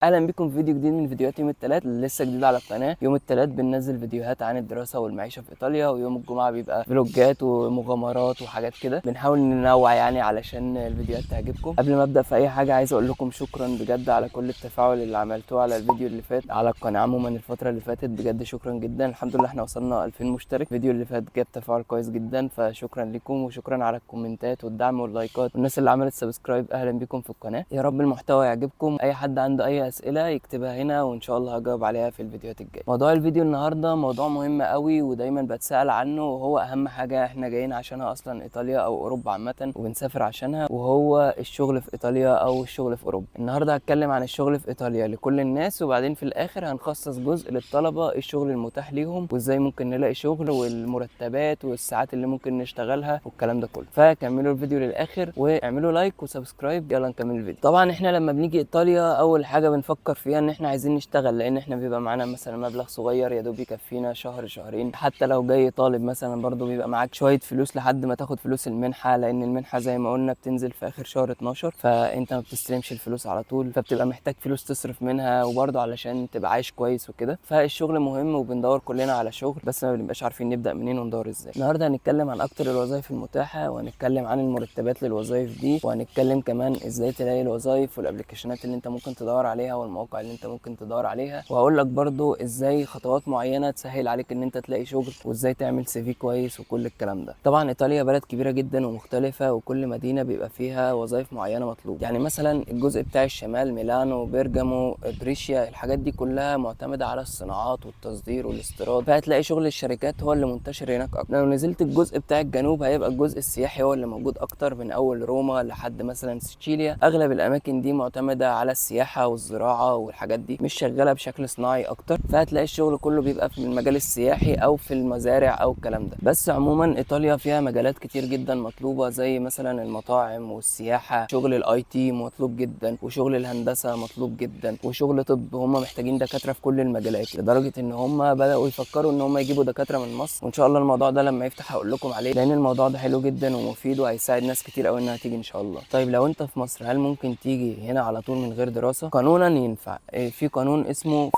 اهلا بكم في فيديو جديد من فيديوهات يوم الثلاث اللي لسه جديد على القناه. يوم الثلاث بننزل فيديوهات عن الدراسه والمعيشه في ايطاليا، ويوم الجمعه بيبقى فلوجات ومغامرات وحاجات كده. بنحاول ننوع يعني علشان الفيديوهات تعجبكم. قبل ما ابدا في اي حاجه عايز اقول لكم شكرا بجد على كل التفاعل اللي عملتوه على الفيديو اللي فات على القناه عموما الفتره اللي فاتت. بجد شكرا جدا، الحمد لله احنا وصلنا 2000 مشترك. الفيديو اللي فات جاب تفاعل كويس جدا، فشكرا لكم وشكرا على الكومنتات والدعم واللايكات والناس اللي عملت سبسكرايب. اهلا بكم في القناه، يا رب المحتوى يعجبكم. اي حد عنده اي اسئله يكتبها هنا وان شاء الله هجاوب عليها في الفيديوهات الجايه. موضوع الفيديو النهارده موضوع مهم قوي ودايما بتسأل عنه، وهو اهم حاجه احنا جايين عشانها اصلا ايطاليا او اوروبا عامه وبنسافر عشانها، وهو الشغل في ايطاليا او الشغل في اوروبا. النهارده هتكلم عن الشغل في ايطاليا لكل الناس، وبعدين في الاخر هنخصص جزء للطلبه الشغل المتاح ليهم وازاي ممكن نلاقي شغل والمرتبات والساعات اللي ممكن نشتغلها والكلام ده كله. فكملوا الفيديو للاخر واعملوا لايك وسبسكرايب. يلا نكمل الفيديو. طبعا احنا لما بنيجي ايطاليا اول حاجه بنفكر فيها ان احنا عايزين نشتغل، لان احنا بيبقى معانا مثلا مبلغ صغير يا دوب يكفينا شهر شهرين. حتى لو جاي طالب مثلا برضو بيبقى معاك شويه فلوس لحد ما تاخد فلوس المنحه، لان المنحه زي ما قلنا بتنزل في اخر شهر 12، فانت ما بتستلمش الفلوس على طول، فبتبقى محتاج فلوس تصرف منها وبرضو علشان تبقى عايش كويس وكده. فالشغل مهم وبندور كلنا على شغل، بس ما بنبقاش عارفين نبدا منين وندور ازاي. النهارده هنتكلم عن اكتر الوظائف المتاحه، وهنتكلم عن المرتبات للوظائف دي، وهنتكلم كمان ازاي تلاقي الوظائف والابلكيشنات اللي انت ممكن تدور عليها والمواقع اللي انت ممكن تدور عليها، وهقول لك برضو ازاي خطوات معينه تسهل عليك ان انت تلاقي شغل، وازاي تعمل سي في كويس وكل الكلام ده. طبعا ايطاليا بلد كبيره جدا ومختلفه، وكل مدينه بيبقى فيها وظائف معينه مطلوب. يعني مثلا الجزء بتاع الشمال ميلانو بيرجامو بريشيا، الحاجات دي كلها معتمده على الصناعات والتصدير والاستيراد، فهتلاقي شغل الشركات هو اللي منتشر هناك اكتر. لو نزلت الجزء بتاع الجنوب هيبقى الجزء السياحي هو اللي موجود اكتر، من اول روما لحد مثلا سيتشيليا. اغلب الاماكن دي معتمده على السياحه والزراعه والحاجات دي، مش شغاله بشكل صناعي اكتر، فهتلاقي الشغل كله بيبقى في المجال السياحي او في المزارع او الكلام ده. بس عموما ايطاليا فيها مجالات كتير جدا مطلوبه، زي مثلا المطاعم والسياحه، شغل الاي تي مطلوب جدا، وشغل الهندسه مطلوب جدا، وشغل طب. هم محتاجين دكاتره في كل المجالات، لدرجه ان هم بداوا يفكروا ان هم يجيبوا دكاتره من مصر، وان شاء الله الموضوع ده لما يفتح هقول لكم عليه، لان الموضوع ده حلو جدا ومفيد وهيساعد ناس كتير قوي انها تيجي ان شاء الله. طيب لو انت في مصر هل ممكن تيجي هنا على طول من غير دراسه؟ قانونا ينفع. في قانون اسمه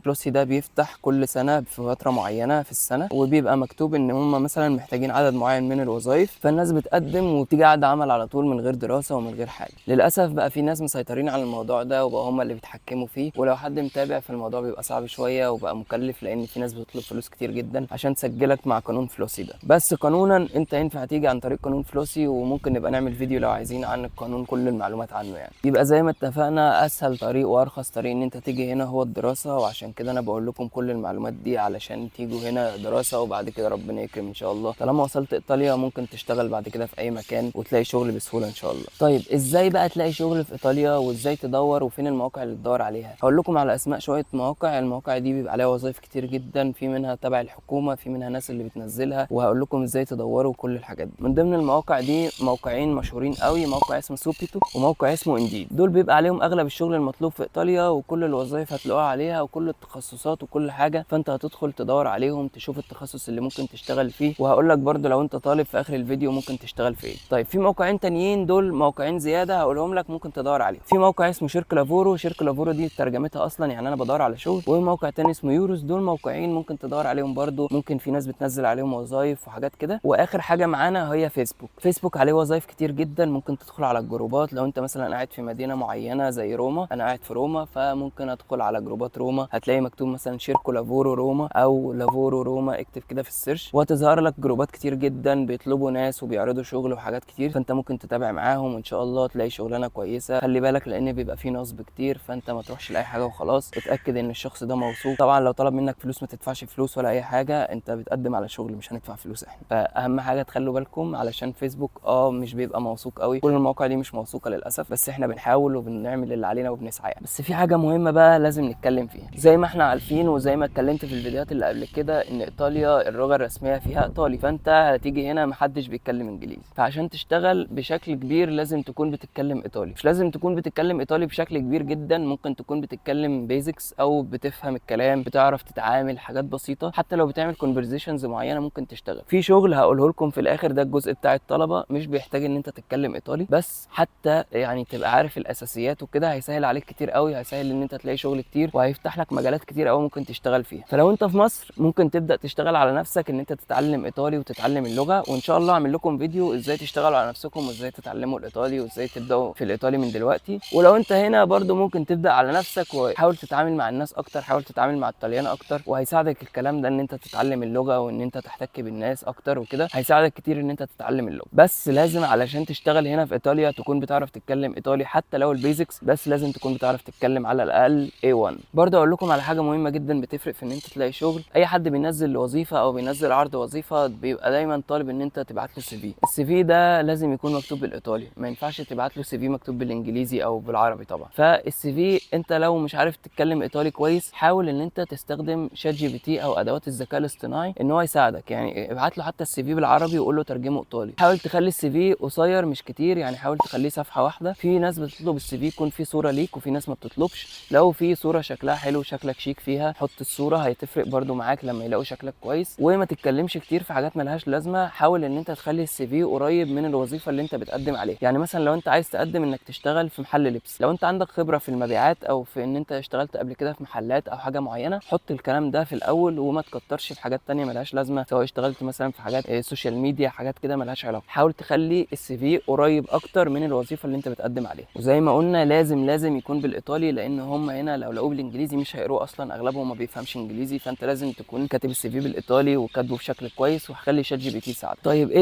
فلوسي ده بيفتح كل سنه في فتره معينه في السنه، وبيبقى مكتوب ان هم مثلا محتاجين عدد معين من الوظائف، فالناس بتقدم وبتيجي قاعده عمل على طول من غير دراسه ومن غير حاجه. للاسف بقى في ناس مسيطرين على الموضوع ده وبقى هم اللي بيتحكموا فيه، ولو حد متابع في الموضوع بيبقى صعب شويه وبقى مكلف، لان في ناس بتطلب فلوس كتير جدا عشان تسجلك مع قانون فلوسي ده. بس قانونا انت ينفع تيجي عن طريق قانون فلوسي، وممكن نبقى نعمل فيديو لو عايزين عن القانون كل المعلومات عنه. يعني يبقى زي ما اتفقنا اسهل طريق وارخص طريق ان انت تيجي هنا هو الدراسه، وعشان كده انا بقول لكم كل المعلومات دي علشان تيجوا هنا دراسه، وبعد كده ربنا يكرم ان شاء الله. طالما وصلت ايطاليا ممكن تشتغل بعد كده في اي مكان وتلاقي شغل بسهوله ان شاء الله. طيب ازاي بقى تلاقي شغل في ايطاليا، وازاي تدور، وفين المواقع اللي تدور عليها؟ هقول لكم على اسماء شويه مواقع. المواقع دي بيبقى عليها وظائف كتير جدا، في منها تبع الحكومه، في منها ناس اللي بتنزلها، وهقول لكم ازاي تدوروا كل الحاجات دي. من ضمن المواقع دي موقعين مشهورين قوي، موقع اسمه سوبيتو وموقع اسمه انديد. دول بيبقى عليهم اغلب الشغل المطلوب في ايطاليا، وكل الوظائف هتلاقوها عليها وكل التخصصات وكل حاجه، فانت هتدخل تدور عليهم تشوف التخصص اللي ممكن تشتغل فيه، وهقول لك برده لو انت طالب في اخر الفيديو ممكن تشتغل في ايه. طيب في موقعين تانيين، دول موقعين زياده هقولهم لك ممكن تدور عليهم. في موقع اسمه شركه لافورو، شركه لافورو دي ترجمتها اصلا يعني انا بدور على شغل، وموقع تاني اسمه يوروس. دول موقعين ممكن تدور عليهم برده، ممكن في ناس بتنزل عليهم وظائف وحاجات كده. واخر حاجه معانا هي فيسبوك عليه وظائف كتير جدا، ممكن تدخل على الجروبات. لو انت مثلا قاعد في مدينه معينه زي روما، انا قاعد في روما، فممكن ادخل على جروبات روما، هتلاقي مكتوب مثلا شيركو لافورو روما او لافورو روما، اكتب كده في السيرش وهتظهر لك جروبات كتير جدا بيطلبوا ناس وبيعرضوا شغل وحاجات كتير، فانت ممكن تتابع معاهم وان شاء الله تلاقي شغلانه كويسه. خلي بالك لان بيبقى فيه نصب كتير، فانت ما تروحش لاي حاجه وخلاص، اتاكد ان الشخص ده موثوق. طبعا لو طلب منك فلوس ما تدفعش فلوس ولا اي حاجه، انت بتقدم على شغل مش هندفع فلوس احنا. فاهم حاجه تخلوا بالكم، علشان فيسبوك مش بيبقى موثوق قوي، كل المواقع دي مش موثوقه للاسف، بس احنا بنحاول وبنعمل اللي علينا وبنسعى يعني. بس في حاجه مهمه بقى لازم نتكلم فيها، زي ما احنا عارفين وزي ما اتكلمت في الفيديوهات اللي قبل كده ان ايطاليا اللغه الرسميه فيها ايطالي، فانت هتيجي هنا محدش بيتكلم انجليزي، فعشان تشتغل بشكل كبير لازم تكون بتتكلم ايطالي. مش لازم تكون بتتكلم ايطالي بشكل كبير جدا، ممكن تكون بتتكلم بيزكس او بتفهم الكلام، بتعرف تتعامل حاجات بسيطه، حتى لو بتعمل كونفرزيشنز معينه ممكن تشتغل في شغل. هقوله لكم في الاخر، ده الجزء بتاع الطلبه، مش بيحتاج ان انت تتكلم ايطالي، بس حتى يعني تبقى عارف الاساسيات وكده هيسهل عليك كتير قوي، هيسهل ان انت تلاقي شغل كتير، وهيفتح لك مجالات كتير قوي ممكن تشتغل فيها. فلو انت في مصر ممكن تبدا تشتغل على نفسك ان انت تتعلم ايطالي وتتعلم اللغه، وان شاء الله اعمل لكم فيديو ازاي تشتغلوا على نفسكم وازاي تتعلموا الايطالي وازاي تبداوا في الايطالي من دلوقتي. ولو انت هنا برضو ممكن تبدا على نفسك وحاول تتعامل مع الناس اكتر، حاول تتعامل مع الطليان اكتر، وهيساعدك الكلام ده ان انت تتعلم اللغه وان انت تحتك بالناس اكتر وكده، هيساعدك كتير ان انت تتعلم اللغه. بس لازم علشان تشتغل هنا في ايطاليا تكون بتعرف تتكلم ايطالي حتى لو البيزكس، بس لازم تكون بتعرف تتكلم على الاقل A1. برضه اقول لكم على حاجه مهمه جدا بتفرق في ان انت تلاقي شغل. اي حد بينزل وظيفه او بينزل عرض وظيفه بيبقى دايما طالب ان انت تبعت له السي في ده لازم يكون مكتوب بالايطالي، ما ينفعش تبعت له CV مكتوب بالانجليزي او بالعربي طبعا. فالسي في انت لو مش عارف تتكلم ايطالي كويس، حاول ان انت تستخدم ChatGPT او ادوات الذكاء الاصطناعي ان هو يساعدك. يعني ابعت له حتى السي في بالعربي وقول له ترجمه ايطالي. حاول تخلي السي في قصير مش كتير، يعني حاول تخليه صفحه واحده. في ناس بتطلب السي في يكون فيه صوره ليك وفي ناس ما بتطلبش. لو في صوره شكلها حلو شكلك شيك فيها حط الصوره، هيتفرق برده معاك لما يلاقوا شكلك كويس. وما تتكلمش كتير في حاجات ملهاش لازمه. حاول ان انت تخلي السي في قريب من الوظيفه اللي انت بتقدم عليها. يعني مثلا لو انت عايز تقدم انك تشتغل في محل لبس، لو انت عندك خبره في المبيعات او في ان انت اشتغلت قبل كده في محلات او حاجه معينه، حط الكلام ده في الاول وما تكترش في حاجات تانية ملهاش لازمه، سواء اشتغلت مثلا في حاجات سوشيال ميديا، حاجات كده ملهاش علاقه. حاول تخلي السي في قريب اكتر من الوظيفه اللي انت بتقدم عليها. وزي ما قلنا لازم يكون بالايطالي، لان هم هنا لو لقوه بالانجليزي مش هيقروه اصلا، اغلبهم ما بيفهمش انجليزي. فانت لازم تكون كاتب السي في بالايطالي وكاتبه بشكل كويس، وهخلي ChatGPT يساعدك. طيب ايه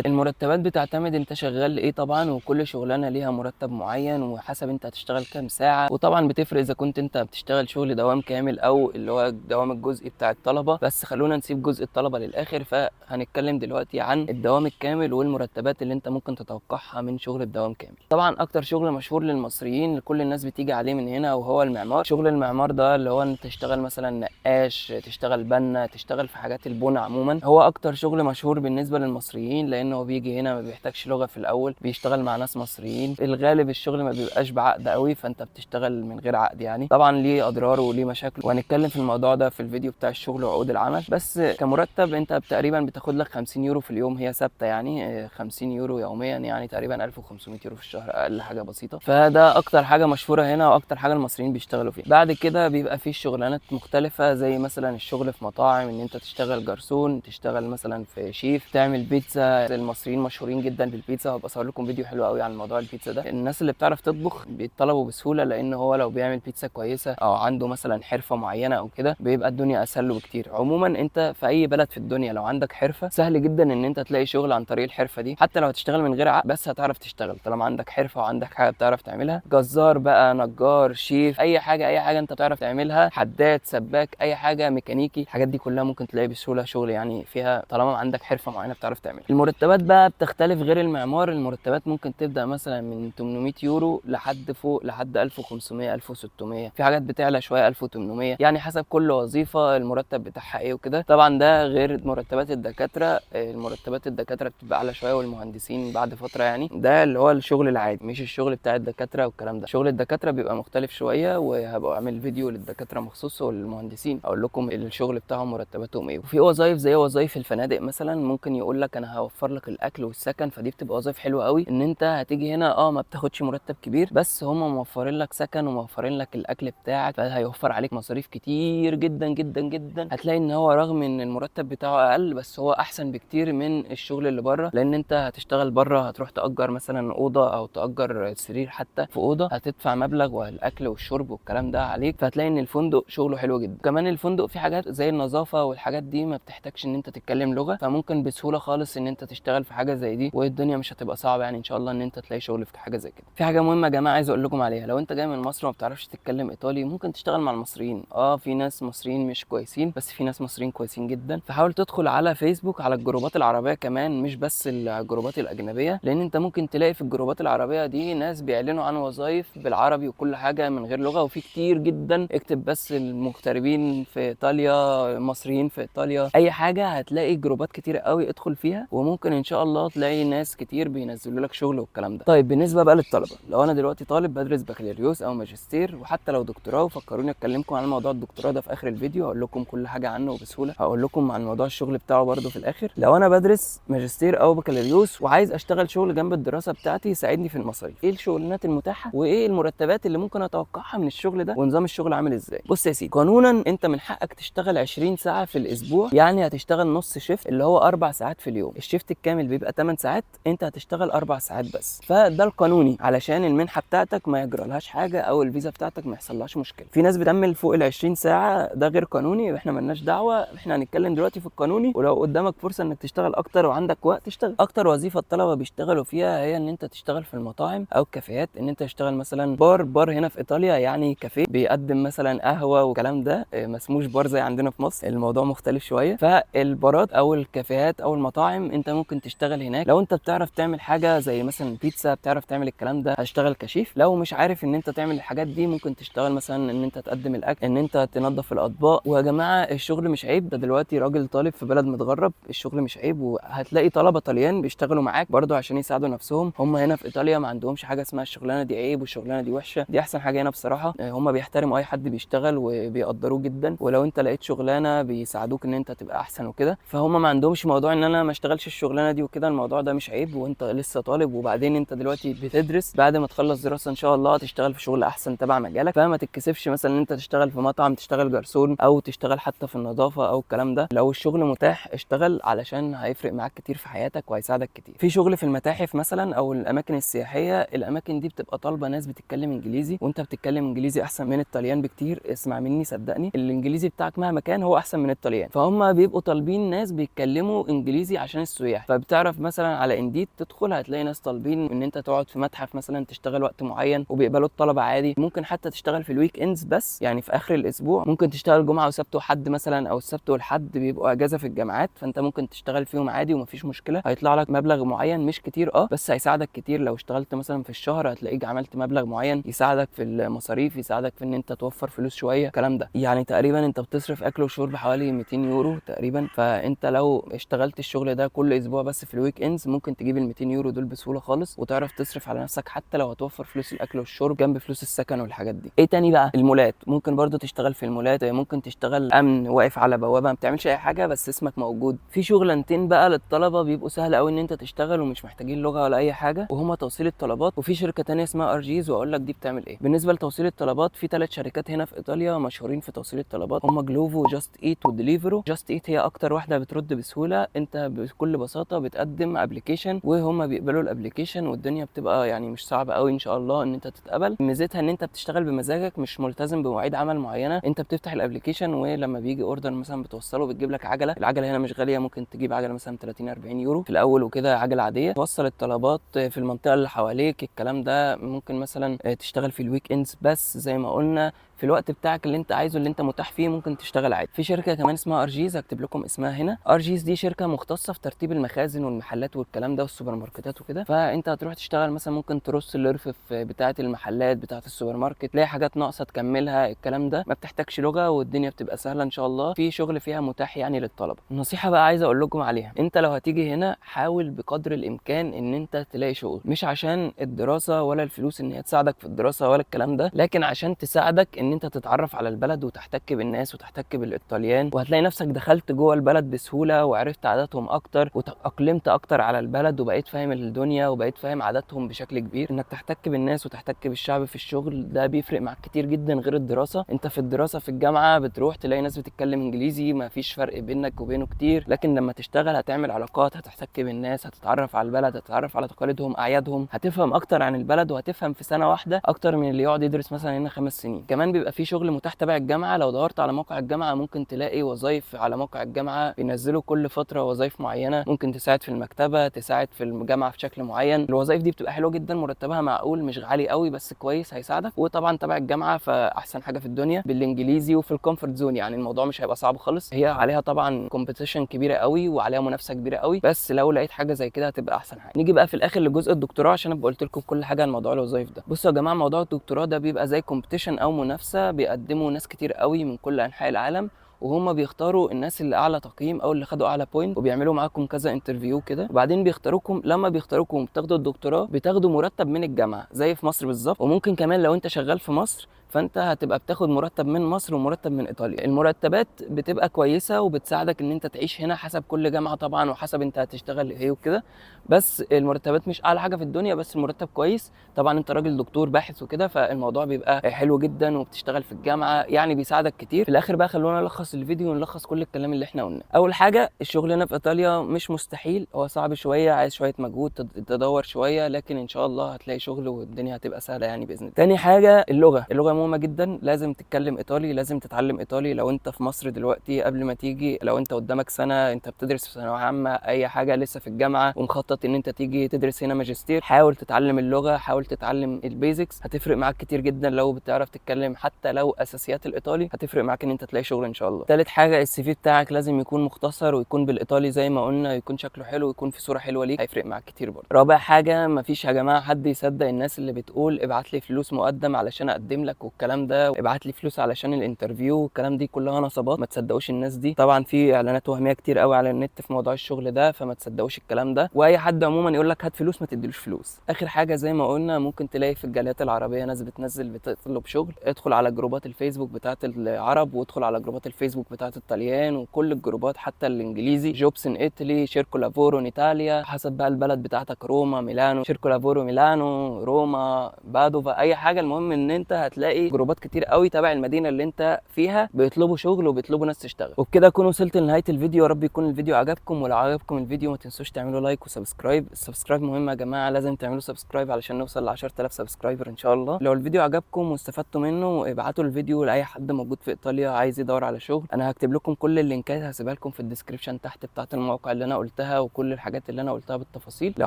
المرتبات بتعتمد انت شغال ايه طبعا، وكل شغلانه ليها مرتب معين وحسب انت هتشتغل كام ساعه، وطبعا بتفرق اذا كنت انت بتشتغل شغل دوام كامل او اللي هو الدوام الجزئي بتاع الطلبه. بس خلونا نسيب جزء الطلبه للاخر، فهنتكلم دلوقتي عن الدوام الكامل والمرتبات اللي انت ممكن تتوقعها من شغل الدوام كامل. طبعا اكتر شغل مشهور للمصريين كل الناس بتيجي عليه من هنا وهو المعمار. شغل المعمار ده اللي هو انت تشتغل مثلا نقاش، تشتغل بنا، تشتغل في حاجات البنى عموما، هو اكتر شغل مشهور بالنسبه للمصريين، لانه بيجي هنا ما بيحتاجش لغه في الاول، بيشتغل مع ناس مصريين. الغالب الشغل ما بيبقاش بعقد قوي، فانت بتشتغل من غير عقد. يعني طبعا ليه اضرار وليه مشاكل، وهنتكلم في الموضوع ده في الفيديو بتاع الشغل وعقود العمل. بس كمرتب انت تقريبا بتاخد لك 50 يورو في اليوم، هي ثابته يعني 50 يورو يوميا، يعني تقريبا 1500 يورو في الشهر، اقل حاجه بسيطه. فده اكتر حاجه مشهوره هنا واكتر حاجه المصريين بيشتغلوا فيها. بعد كده بيبقى في شغلانات مختلفه زي مثلا الشغل في مطاعم، ان انت تشتغل جرسون، تشتغل مثلا في شيف، تعمل بيتزا. المصريين مشهورين جدا بالبيتزا، وهبقى اصور لكم فيديو حلو قوي عن موضوع البيتزا ده. الناس اللي بتعرف تطبخ بيتطلبوا بسهوله، لان هو لو بيعمل بيتزا كويسه او عنده مثلا حرفه معينه او كده بيبقى الدنيا اسهل له بكتير. عموما انت في اي بلد في الدنيا لو عندك حرفه سهل جدا ان انت تلاقي شغل عن طريق الحرفه دي، حتى لو هتشتغل من غير عقد بس هتعرف تشتغل طالما عندك حرفه وعندك حاجه بتعرف تعملها. جزار بقى، نجار، شيف، اي حاجه انت بتعرف تعملها، حداد، سباك، اي حاجه، ميكانيكي، الحاجات دي كلها ممكن تلاقي بسهوله شغل يعني فيها طالما عندك حرفه معينه بتعرف تعملها. المرتبات بقى بتختلف غير المعمار. المرتبات ممكن تبدا مثلا من 800 يورو لحد فوق لحد 1500 1600، في حاجات بتعلى شويه 1800، يعني حسب كل وظيفه المرتب بتاعها ايه وكده. طبعا ده غير مرتبات الدكاتره. المرتبات الدكاتره بتبقى اعلى شويه والمهندسين بعد فتره، يعني ده اللي هو الشغل العادي مش الشغل بتاع الدكاتره والكلام ده. شغل الدكاتره بيبقى مختلف شويه، وهبقى اعمل فيديو للدكاتره مخصوص والمهندسين اقول لكم الشغل بتاعهم مرتباتهم ايه. وفي وظايف زي وظايف الفنادق مثلا ممكن يقول لك انا هوفر لك الاكل والسكن، فدي بتبقى وظايف حلوه قوي ان انت هتيجي هنا ما بتاخدش مرتب كبير، بس هم موفرين لك سكن وموفرين لك الاكل بتاعك، فهيوفر عليك مصاريف كتير جدا جدا جدا. هتلاقي ان هو رغم ان المرتب بتاعه اقل بس هو احسن بكتير من الشغل اللي بره، لان انت هتشتغل بره هتروح تأجر مثلا اوضه او تأجر سرير حتى في اوضه، هتدفع مبلغ والاكل والشرب والكلام ده عليك، فهتلاقي ان الفندق شغله حلو جدا. كمان الفندق في حاجات زي النظافه والحاجات دي ما بتحتاجش ان انت تتكلم لغه، فممكن بسهوله خالص ان انت تشتغل في حاجه زي دي، والدنيا مش هتبقى صعبه يعني ان شاء الله ان انت تلاقي شغل في حاجه زي كده. في حاجه مهمه يا جماعه عايز اقول لكم عليها، لو انت جاي من مصر وما بتعرفش تتكلم ايطالي ممكن تشتغل مع المصريين. في ناس مصريين مش كويسين بس في ناس مصريين كويسين جدا، فحاول تدخل على فيسبوك على الجروبات العربيه كمان مش بس الجروبات الاجنبيه، لان انت ممكن تلاقي في الجروبات العربيه دي ناس بيعلنوا عن وظائف بالعربي وكل حاجه من غير لغه، وفي كتير جدا. اكتب بس المغتربين في ايطاليا، مصريين في ايطاليا، اي حاجه هتلاقي جروبات كتير قوي ادخل فيها، وممكن ان شاء الله تلاقي ناس كتير بينزلوا لك شغل والكلام ده. طيب بالنسبه بقى للطلبه، لو انا دلوقتي طالب بدرس بكالوريوس او ماجستير وحتى لو دكتوراه، وفكروني اتكلمكم عن موضوع الدكتوراه ده في اخر الفيديو، هقول لكم كل حاجه عنه وبسهوله، هقول لكم عن موضوع الشغل بتاعه برده في الاخر. لو انا بدرس ماجستير او بكالوريوس وعايز اشتغل شغل جنب الدراسه بتاعتي يساعدني في المصاريف، ايه الشغلانات المتاحه وايه المرتبات الحاجات اللي ممكن اتوقعها من الشغل ده ونظام الشغل عامل ازاي. بص يا سيدي، قانونا انت من حقك تشتغل 20 ساعه في الاسبوع، يعني هتشتغل نص شيفت اللي هو 4 ساعات في اليوم. الشيفت الكامل بيبقى 8 ساعات، انت هتشتغل 4 ساعات بس. فده القانوني علشان المنحه بتاعتك ما يجرالهاش حاجه او الفيزا بتاعتك ما يحصلهاش مشكله. في ناس بتعمل فوق ال 20 ساعه، ده غير قانوني، احنا مالناش دعوه، احنا هنتكلم دلوقتي في القانوني. ولو قدامك فرصه انك تشتغل اكتر وعندك وقت تشتغل اكتر. وظيفه الطلبه بيشتغلوا فيها هي ان انت تشتغل في المطاعم او الكافيهات، ان انت تشتغل مثلا بار هنا في ايطاليا يعني كافيه بيقدم مثلا قهوه والكلام ده، ما اسموش بار زي عندنا في مصر، الموضوع مختلف شويه. فالبارات او الكافيهات او المطاعم انت ممكن تشتغل هناك. لو انت بتعرف تعمل حاجه زي مثلا بيتزا، بتعرف تعمل الكلام ده، هتشتغل كشيف. لو مش عارف ان انت تعمل الحاجات دي ممكن تشتغل مثلا ان انت تقدم الاكل، ان انت تنظف الاطباق. ويا جماعه الشغل مش عيب، ده دلوقتي راجل طالب في بلد متغرب، الشغل مش عيب. وهتلاقي طلبه طليان بيشتغلوا معاك برضو عشان يساعدوا نفسهم. هم هنا في ايطاليا ما عندهمش حاجه اسمها الشغلانه دي عيب والشغلانه دي وحشه، دي احسن حاجه هنا بصراحه. هم بيحترموا اي حد بيشتغل وبيقدروه جدا، ولو انت لقيت شغلانه بيساعدوك ان انت تبقى احسن وكده. فهم ما عندهمش موضوع ان انا ما اشتغلش الشغلانه دي وكده، الموضوع ده مش عيب وانت لسه طالب. وبعدين انت دلوقتي بتدرس، بعد ما تخلص دراسه ان شاء الله تشتغل في شغل احسن تبع مجالك. فما تتكسفش مثلا ان انت تشتغل في مطعم، تشتغل جرسون او تشتغل حتى في النظافه او الكلام ده. لو الشغل متاح اشتغل علشان هيفرق معاك كتير في حياتك وهيساعدك كتير. في شغل في المتاحف مثلا او الاماكن السياحيه، الاماكن دي بتبقى طالبه ناس بتتكلم انجليزي، وانت بتتكلم انجليزي احسن من الطليان بكتير. اسمع مني صدقني، الانجليزي بتاعك مهما كان هو احسن من الطليان. فهم بيبقوا طالبين ناس بيتكلموا انجليزي عشان السياح. فبتعرف مثلا على انديد تدخل هتلاقي ناس طالبين ان انت تقعد في متحف مثلا تشتغل وقت معين وبيقبلوا الطلبه عادي. ممكن حتى تشتغل في الويك اندز بس، يعني في اخر الاسبوع ممكن تشتغل جمعه وسبت وحد مثلا، او السبت والحد بيبقوا اجازه في الجامعات، فانت ممكن تشتغل فيهم عادي ومفيش مشكله. هيطلع لك مبلغ معين مش كتير بس هيساعدك كتير. لو اشتغلت مثلا في الشهر هتلاقيك عملت مبلغ معين يساعدك في المصاريف، يساعدك في ان انت توفر فلوس شويه الكلام ده. يعني تقريبا انت بتصرف اكل وشرب حوالي 200 يورو تقريبا. فانت لو اشتغلت الشغل ده كل اسبوع بس في الويك اندز ممكن تجيب ال 200 يورو دول بسهوله خالص، وتعرف تصرف على نفسك حتى لو هتوفر فلوس الاكل والشرب جنب فلوس السكن والحاجات دي. ايه تاني بقى؟ المولات، ممكن برضو تشتغل في المولات، ممكن تشتغل امن واقف على بوابه، ما بتعملش اي حاجه بس اسمك موجود. في شغلانتين بقى للطلبه بيبقوا سهل قوي ان انت تشتغل ومش محتاجين لغه ولا اي حاجه، وهما توصيل الطلبات. وفي شركه تانية اسمها ار جيز، واقول لك دي بتعمل ايه. بالنسبه لتوصيل الطلبات في 3 شركات هنا في ايطاليا مشهورين في توصيل الطلبات، هما جلوفو وجاست ايت وديليفرو. جاست ايت هي اكتر واحده بترد بسهوله، انت بكل بساطه بتقدم ابلكيشن وهما بيقبلوا الابلكيشن، والدنيا بتبقى يعني مش صعبه قوي ان شاء الله ان انت تتقبل. ميزتها ان انت بتشتغل بمزاجك، مش ملتزم بمواعيد عمل معينه. انت بتفتح الابلكيشن ولما بيجي اوردر مثلا بتوصله، بتجيب لك عجله. العجله هنا مش غاليه، ممكن تجيب عجله مثلا 30 40 يورو في الاول وكده، عجله عاديه. توصل الطلبات في المنطقه اللي حواليك الكلام ده. ممكن مثلا تشتغل في الويك اندز بس زي ما قلنا، في الوقت بتاعك اللي انت عايزه اللي انت متاح فيه ممكن تشتغل عادي. في شركه كمان اسمها ار جيز، هكتب لكم اسمها هنا. ار جيز دي شركه مختصه في ترتيب المخازن والمحلات والكلام ده والسوبر ماركتات وكده. فانت هتروح تشتغل مثلا ممكن ترص الرفوف بتاعه المحلات بتاعه السوبر ماركت، تلاقي حاجات ناقصه تكملها الكلام ده. ما بتحتاجش لغه والدنيا بتبقى سهله ان شاء الله. في شغل فيها متاح يعني للطلبه. النصيحه بقى عايز اقول لكم عليها، انت لو هتيجي هنا حاول بقدر الامكان ان انت تلاقي شغل، مش عشان الدراسه ولا الفلوس ان هي تساعدك في الدراسه ولا الكلام ده، لكن عشان تساعدك ان انت تتعرف على البلد وتحتك بالناس وتحتك بالايطاليان، وهتلاقي نفسك دخلت جوه البلد بسهوله وعرفت عاداتهم اكتر وتاقلمت اكتر على البلد وبقيت فاهم الدنيا وبقيت فاهم عاداتهم بشكل كبير. انك تحتك بالناس وتحتك بالشعب في الشغل ده بيفرق معاك كتير جدا غير الدراسه. انت في الدراسه في الجامعه بتروح تلاقي ناس بتتكلم انجليزي، ما فيش فرق بينك وبينه كتير، لكن لما تشتغل هتعمل علاقات، هتحتك بالناس، هتتعرف على البلد، هتتعرف على تقاليدهم اعيادهم، هتفهم اكتر عن البلد وهتفهم في سنه واحده اكتر من اللي يقعد يدرس مثلا هنا 5 سنين. كمان بيبقى في شغل متاح تبع الجامعه، لو دورت على موقع الجامعه ممكن تلاقي وظايف على موقع الجامعه، بينزلوا كل فتره وظايف معينه، ممكن تساعد في المكتبه، تساعد في الجامعه في شكل معين. الوظايف دي بتبقى حلوه جدا، مرتبها معقول مش عالي قوي بس كويس هيساعدك. وطبعا تبع الجامعه فاحسن حاجه في الدنيا بالانجليزي وفي الكومفورت زون، يعني الموضوع مش هيبقى صعب خالص. هي عليها طبعا كومبيتيشن كبيره قوي وعليها منافسه كبيره قوي، بس لو لقيت حاجه زي كده هتبقى احسن حاجه. نيجي بقى في الاخر لجزء الدكتوراه عشان ابقى قلت لكم كل حاجه عن موضوع الوظايف ده. بصوا يا جماعه، موضوع الدكتوراه ده بيبقى زي كومبيتيشن او منافسه، بيقدموا ناس كتير قوي من كل انحاء العالم، وهم بيختاروا الناس اللي اعلى تقييم او اللي خدوا اعلى بوينت، وبيعملوا معاكم كذا انترفيو كده، وبعدين بيختاروكم. لما بيختاروكم بتاخدوا الدكتوراه، بتاخدوا مرتب من الجامعه زي في مصر بالظبط. وممكن كمان لو انت شغال في مصر فانت هتبقى بتاخد مرتب من مصر ومرتب من ايطاليا. المرتبات بتبقى كويسه وبتساعدك ان انت تعيش هنا حسب كل جامعه طبعا وحسب انت هتشتغل ايه وكده، بس المرتبات مش اعلى حاجه في الدنيا، بس المرتب كويس. طبعا انت راجل دكتور باحث وكده، فالموضوع بيبقى حلو جدا وبتشتغل في الجامعه، يعني بيساعدك كتير. في الاخر بقى خلونا نلخص الفيديو ونلخص كل الكلام اللي احنا قلناه. اول حاجه الشغل هنا في ايطاليا مش مستحيل، هو صعب شويه، عايز شويه مجهود، تدور شويه، لكن ان شاء الله هتلاقي شغل والدنيا هتبقى سهله يعني باذن الله. تاني حاجه اللغه مهمه جدا، لازم تتكلم ايطالي، لازم تتعلم ايطالي. لو انت في مصر دلوقتي قبل ما تيجي، لو انت قدامك سنه انت بتدرس في ثانويه عامه اي حاجه لسه في الجامعه ومخطط ان انت تيجي تدرس هنا ماجستير، حاول تتعلم اللغه، حاول تتعلم البيزكس، هتفرق معاك كتير جدا. لو بتعرف تتكلم حتى لو اساسيات الايطالي هتفرق معاك ان انت تلاقي شغل ان شاء الله. تالت حاجه السي في بتاعك لازم يكون مختصر ويكون بالايطالي زي ما قلنا، يكون شكله حلو ويكون في صوره حلوه ليك، هيفرق معاك كتير برضه. رابع حاجه مفيش يا جماعه حد يصدق الناس اللي بتقول ابعت لي فلوس مقدم علشان اقدم لك والكلام ده، ابعت لي فلوس علشان الانترفيو والكلام دي كلها نصبات، ما تصدقوش الناس دي. طبعا في اعلانات وهميه كتير قوي على النت في موضوع الشغل ده، فما تصدقوش الكلام ده. واي حد عموما يقول لك هات فلوس ما تديلوش فلوس. اخر حاجه زي ما قلنا ممكن تلاقي في الجاليات العربيه ناس بتنزل بتطلب شغل، ادخل على جروبات الفيسبوك بتاعه العرب وادخل على جروبات الفيسبوك بتاعه الطليان وكل الجروبات حتى الانجليزي، جوبس ان ايطالي، شيركو لافورو ان ايطاليا، حسب بقى البلد بتاعتك، روما، ميلانو، شيركو لافورو ميلانو، روما، بادوفا، اي حاجه. المهم ان انت هتلاقي جروبات كتير قوي تبع المدينه اللي انت فيها بيطلبوا شغل وبيطلبوا ناس تشتغل. وبكده اكون وصلت لنهايه الفيديو، يا رب يكون الفيديو عجبكم. ولو عجبكم الفيديو ما تنسوش تعملوا لايك وسبسكرايب، السبسكرايب مهم يا جماعه، لازم تعملوا سبسكرايب علشان نوصل ل 10000 سبسكرايبر ان شاء الله. لو الفيديو عجبكم واستفدتوا منه ابعتوا الفيديو لاي حد موجود في ايطاليا عايز يدور على شغل. انا هكتب لكم كل اللينكات، هسيبها لكم في الديسكريبشن تحت بتاعه المواقع اللي انا قلتها وكل الحاجات اللي انا قلتها بالتفاصيل، لو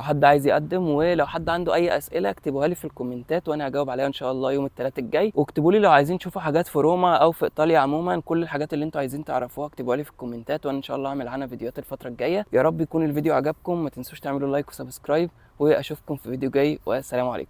حد عايز يقدم. ولو حد عنده اي اسئله اكتبوها لي في الكومنتات وانا هجاوب عليها ان شاء الله يوم الثلاث الجاي. واكتبوا لي لو عايزين تشوفوا حاجات في روما او في ايطاليا عموما، كل الحاجات اللي انتوا عايزين تعرفوها اكتبوها لي في الكومنتات وانا ان شاء الله اعمل عنها فيديوهات الفتره الجايه. يا رب يكون الفيديو عجبكم، ما تنسوش تعملوا لايك وسبسكرايب، واشوفكم في فيديو جاي، والسلام عليكم.